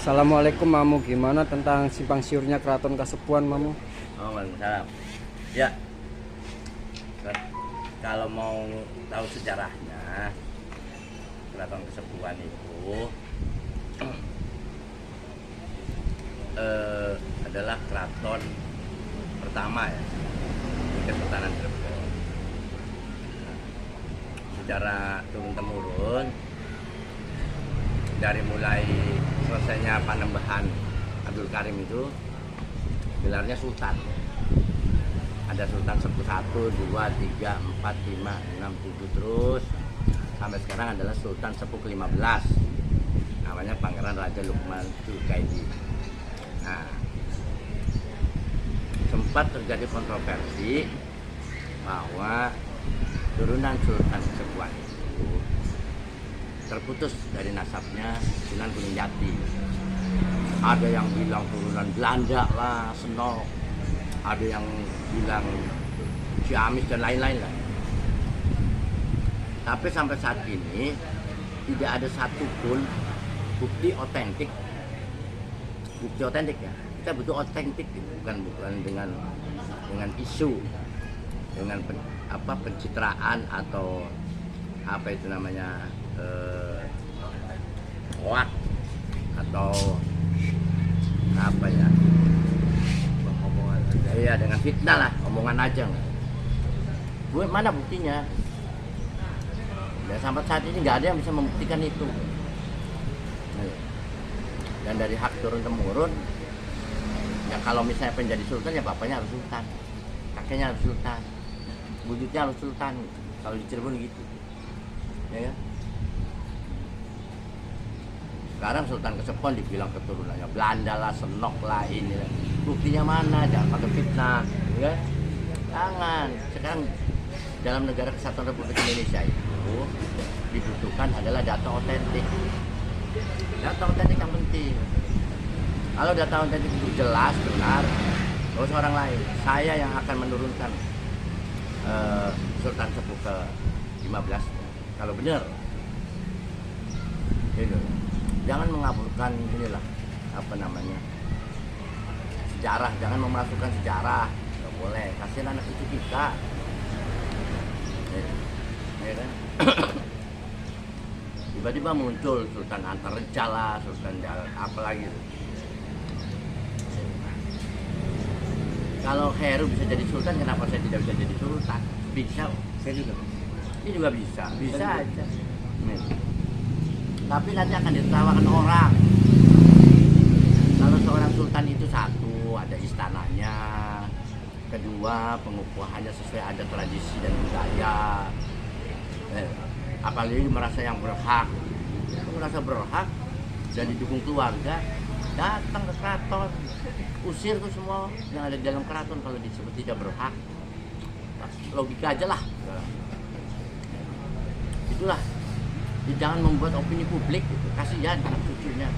Assalamualaikum Mamu, gimana tentang simpang siurnya Keraton Kasepuhan Mamu? Oh, waalaikumsalam. Ya, kalau mau tahu sejarahnya, Keraton Kasepuhan itu adalah keraton pertama ya di Kesultanan Cirebon. Secara turun temurun dari mulai selesainya Panembahan Abdul Karim itu gelarnya Sultan. Ada Sultan Sepuh 1, 2, 3, 4, 5, 6, 7 terus sampai sekarang adalah Sultan Sepuh ke-15. Namanya Pangeran Raja Lukman Zulkaidi. Nah, sempat terjadi kontroversi bahwa turunan Sultan Kasepuhan itu terputus dari nasabnya Sunan Gunung Jati. Ada yang bilang turunan Belanda lah, Senok, ada yang bilang Ciamis dan lain-lain lah. Tapi sampai saat ini tidak ada satupun bukti otentik ya. Kita butuh otentik, bukan dengan isu, dengan pencitraan atau apa itu namanya hoax atau apa ya, omongan aja. Iya, dengan fitnah lah, omongan aja. Mana buktinya? Ya, sampai saat ini nggak ada yang bisa membuktikan itu. Dan dari hak turun temurun, ya kalau misalnya pengen jadi sultan ya bapaknya harus sultan, kakeknya harus sultan, wujudnya harus sultan. Kalau di Cirebon gitu, ya kan? Sekarang Sultan Kasepuhan dibilang keturunannya Belanda lah, Senok lah, ini lah. Buktinya mana? Jangan pakai fitnah, ya? Jangan. Sekarang dalam negara kesatuan Republik Indonesia itu dibutuhkan adalah data otentik. Data otentik yang penting. Kalau data otentik itu jelas, benar, gak usah orang lain. Saya yang akan menurunkan Sultan Sepuh ke-15 kalau benar. Gitu. Jangan mengaburkan inilah apa namanya sejarah, jangan memasukkan sejarah, nggak boleh. Kasihan anak cucu kita, ya kan? Tiba-tiba muncul Sultan Antareja lah, Sultan apa lagi. Kalau Heru bisa jadi sultan, kenapa saya tidak bisa jadi sultan? Bisa, saya juga. Ini juga bisa aja. Nih. Tapi nanti akan ditertawakan orang. Kalau seorang sultan itu satu, ada istananya, kedua pengukuhannya sesuai adat tradisi dan budaya. Apalagi merasa yang berhak, merasa berhak dan didukung keluarga, datang ke keraton, usir tuh semua yang ada di dalam keraton kalau disebut tidak berhak. Logika aja lah. Itulah. Jangan membuat opini publik gitu. Kasihan anak cucunya.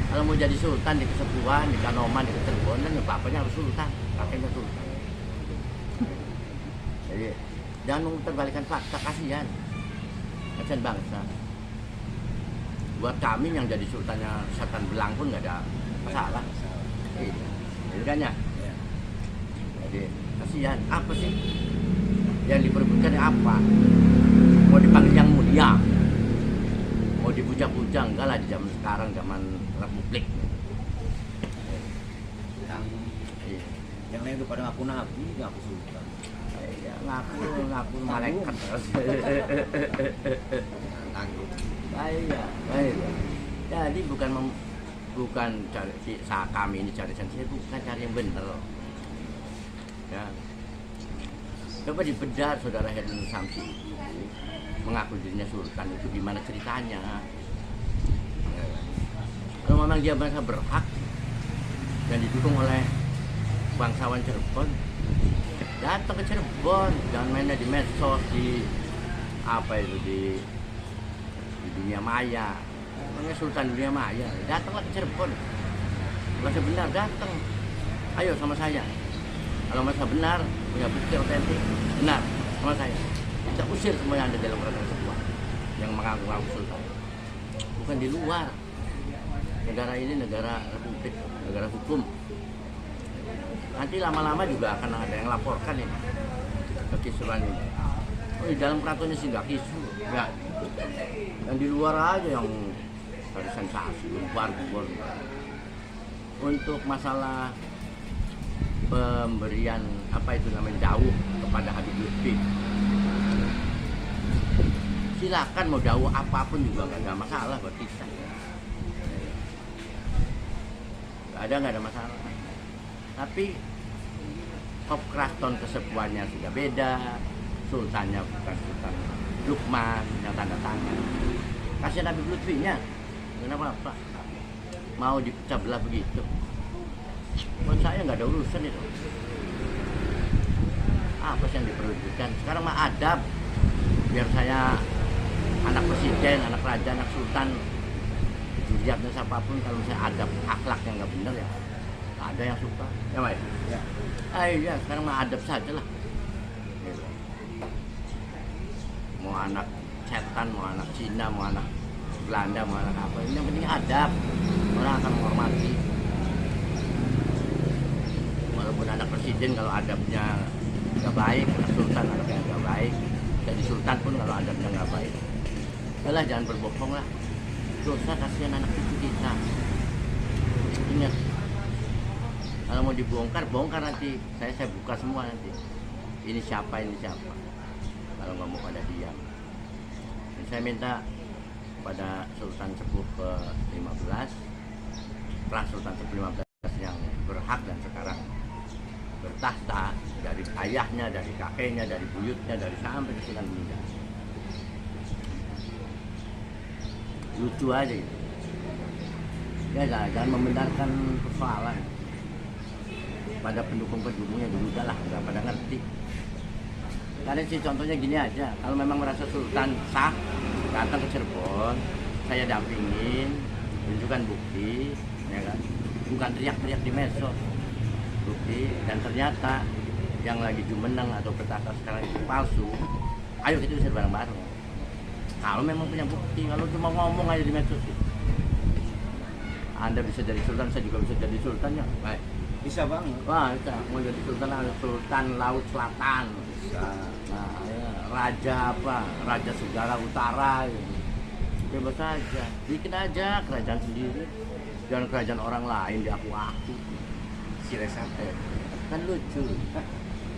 Kalau mau jadi sultan di Kasepuhan, di Kanoman, di Cirebon, kan ya bapaknya harus sultan, kakeknya sultan. Jadi jangan memutarbalikan fakta, kasihan bangsa. Buat kami yang jadi sultannya Sultan Belang pun nggak ada masalah. Jadi kan ya. Jadi kasihan. Apa sih yang diperebutkan apa? Mau dipanggil yang mulia, mau dipuja-puja, enggak lah di zaman sekarang, zaman republik. Yang lain udah pada ngaku nabi, ngaku sultan. Ya, ngaku malaikat. Tanggung. Baik. Jadi bukan cari kami ini cari sensasi, bukan cari yang benar. Ya. Coba dibedah saudara Herlin Samsi itu mengaku dirinya sultan itu gimana ceritanya. Kalau memang dia merasa berhak dan didukung oleh bangsawan Cirebon, datang ke Cirebon, jangan mainnya di medsos, di apa itu di dunia maya. Namanya sultan dunia maya, datanglah ke Cirebon. Merasa benar, datang, ayo sama saya. Kalau merasa benar, punya bukti otentik, benar sama saya, kita usir semua yang ada dalam Keraton Kasepuhan yang mengaku-ngaku sultan. Bukan di luar. negara ini negara republik, negara hukum. Nanti lama-lama juga akan ada yang laporkan ini kekisuan ini. Oh, di dalam keratonnya sih nggak kisu, ya. Yang di luar aja yang ada sensasi, gembar-gembor. Untuk masalah pemberian apa itu namanya dawuh kepada Habib Lutfi, silakan mau dawuh apapun juga nggak ada masalah buat kita. Nggak ada masalah. Tapi Kop Keraton Kesepuannya sudah beda, sultannya bukan Sultan Lukman yang tanda tangan. Kasih Habib Lutfinya, kenapa apa? Mau dipecah belah begitu? Buat saya nggak ada urusan itu. Apa sih yang diperlukan? Sekarang mah adab. Biar saya anak presiden, anak raja, anak sultan, dilihatnya siapapun, kalau saya adab akhlak yang nggak bener ya ada yang suka. Ya Pak? Ya. Iya, sekarang mah adab saja lah. Mau anak setan, mau anak Cina, mau anak Belanda, mau anak apa, yang penting adab. Orang akan menghormati. Walaupun anak presiden kalau adabnya nggak baik, anak sultan adabnya nggak baik, jadi sultan pun kalau adabnya nggak baik, udahlah jangan berbohong lah. Dosa, kasihan anak cucu kita. Ingat, kalau mau dibongkar, bongkar nanti. Saya buka semua nanti. Ini siapa, ini siapa. Kalau nggak mau pada diam. Dan saya minta kepada Sultan Sepuh ke-15, Pra Sultan Sepuh 15 yang berhak dan sekarang bertahta, dari ayahnya, dari kakeknya, dari buyutnya, dari sampai ke Sultan meninggal. Lucu aja gitu. Ya jangan membenarkan persoalan pada pendukung-pendukungnya dulu, dah lah, nggak pada ngerti. Karena sih contohnya gini aja, kalau memang merasa sultan sah, datang ke Cirebon, saya dampingin, tunjukkan bukti, ya kan? Bukan teriak-teriak di medsos, bukti. Dan ternyata yang lagi jumeneng atau bertata sekarang itu palsu, ayo kita usir bareng-bareng. Kalau memang punya bukti, kalau cuma ngomong aja di medsos gitu. Anda bisa jadi sultan, saya juga bisa jadi sultan ya. Baik. Bisa banget. Wah, bisa. Mau jadi sultan, Sultan Laut Selatan. Bisa. Nah, ya, raja apa? Raja Segara Utara gitu. Bebas aja. Bikin aja kerajaan sendiri. Jangan kerajaan orang lain diaku-aku. Si resate. Kan lucu.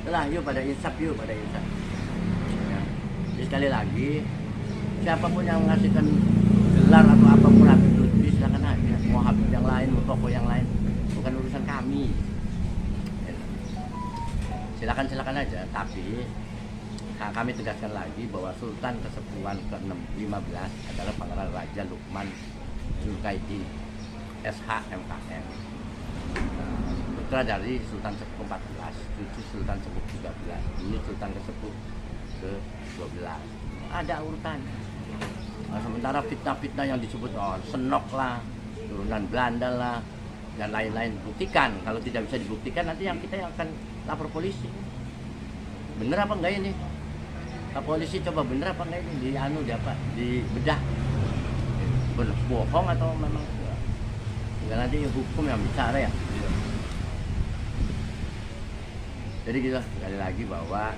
Lah, yuk pada insaf, yuk pada insaf. Ya. Jadi sekali lagi, siapapun yang mengasihkan gelar atau apapun Habib Lutfi, silakan aja. Mau Habib yang lain, mau tokoh yang lain, bukan urusan kami. Silakan aja. Tapi kami tegaskan lagi bahwa Sultan Kesepuhan ke-15 adalah Pangeran Raja Lukman Zulkaidin SH MKM, putra dari Sultan Sepuh 14, cucu Sultan Sepuh 13, ini Sultan Kesepuh ke-12. Ada urutannya. Nah, sementara fitnah-fitnah yang disebut senok lah, turunan Belanda lah, dan lain-lain, buktikan. Kalau tidak bisa dibuktikan, nanti kita yang akan lapor polisi. Bener apa enggak ini? Polisi coba bener apa enggak ini? Di bedah. Bohong atau memang enggak, nanti hukum yang bicara ya. Jadi kita sekali lagi bahwa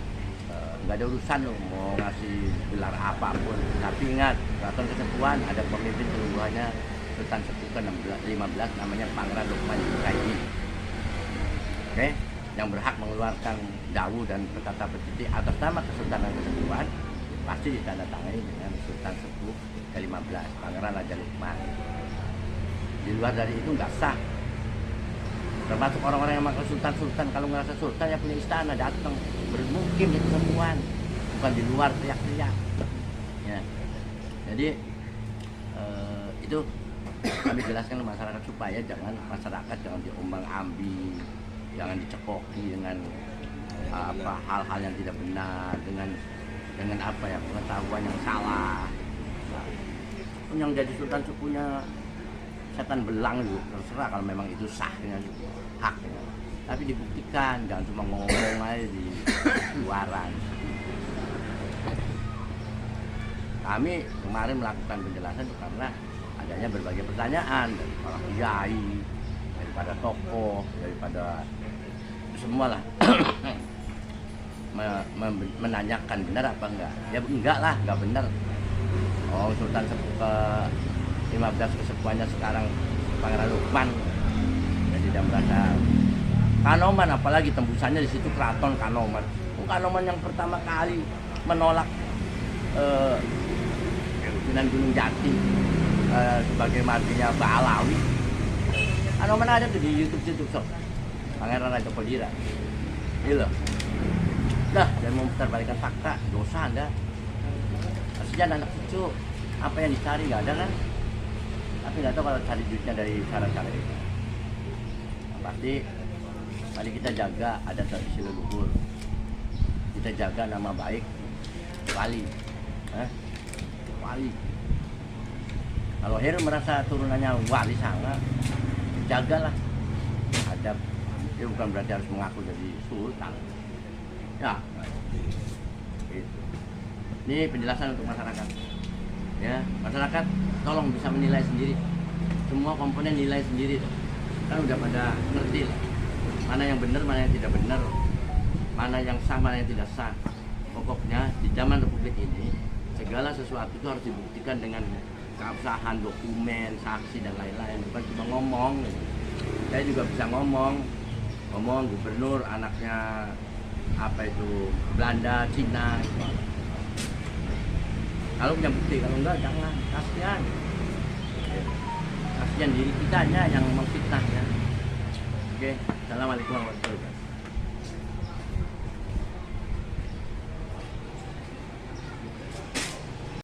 nggak ada urusan loh mau ngasih gelar apapun, tapi ingat, Keraton Kesepuhan ada pemimpin sesungguhnya Sultan Sepuh ke-15 namanya Pangeran Lukman Zulkaidin. Oke, yang berhak mengeluarkan dawuh dan berkata petisi atas nama Kesultanan Kesepuhan pasti ditandatangani dengan Sultan Sepuh ke-15 Pangeran Raja Lukman. Di luar dari itu nggak sah. Termasuk orang-orang yang makan sultan, kalau ngerasa sultan ya punya istana, datang bermukim di Kesepuhan, bukan di luar teriak-teriak. Ya. Jadi itu kami jelaskan ke masyarakat supaya masyarakat jangan diombang-ambing, jangan dicekoki dengan hal-hal yang tidak benar, dengan apa ya, pengetahuan yang salah. Nah, yang jadi sultan sepuhnya setan belang itu terserah, kalau memang itu sahnya, haknya. Tapi dibuktikan, jangan cuma ngomong aja di luaran. Kami kemarin melakukan penjelasan itu karena adanya berbagai pertanyaan dari para kiai, daripada tokoh, daripada semua lah. Menanyakan benar apa enggak, ya enggak lah, enggak benar. Oh, Sultan ke 15 kesepuannya sekarang Pangeran Lukman ya tidak merasa Kanoman, apalagi tembusannya di situ keraton Kanoman. Kanoman yang pertama kali menolak pimpinan Gunung Jati sebagai marginya Mbak Alawi. Kanoman ada tuh di YouTube sok Pangeran Raja Kodira. Iya loh. Dah, dan mau terbalikan fakta, dosa Anda. Kasihan anak cucu, apa yang dicari nggak ada kan? Tapi nggak tahu kalau cari duitnya dari cara-cara itu. Nah, pasti mari kita jaga adat tradisi leluhur. Kita jaga nama baik wali. Wali. Kalau Heru merasa turunannya wali sangat, jagalah adab. Dia bukan berarti harus mengaku jadi sultan. Ya, gitu. Ini penjelasan untuk masyarakat. Ya, masyarakat tolong bisa menilai sendiri. Semua komponen nilai sendiri. Kan udah pada ngerti lah. Mana yang benar, mana yang tidak benar. Mana yang sah, mana yang tidak sah. Pokoknya di zaman Republik ini segala sesuatu itu harus dibuktikan dengan keabsahan, dokumen, saksi dan lain-lain. Bukan cuma ngomong. Saya juga bisa ngomong gubernur anaknya apa itu Belanda, Cina gitu. Kalau punya bukti, kalau enggak jangan, kasihan diri kitanya yang memfitnah ya. Oke, assalamualaikum warahmatullahi wabarakatuh.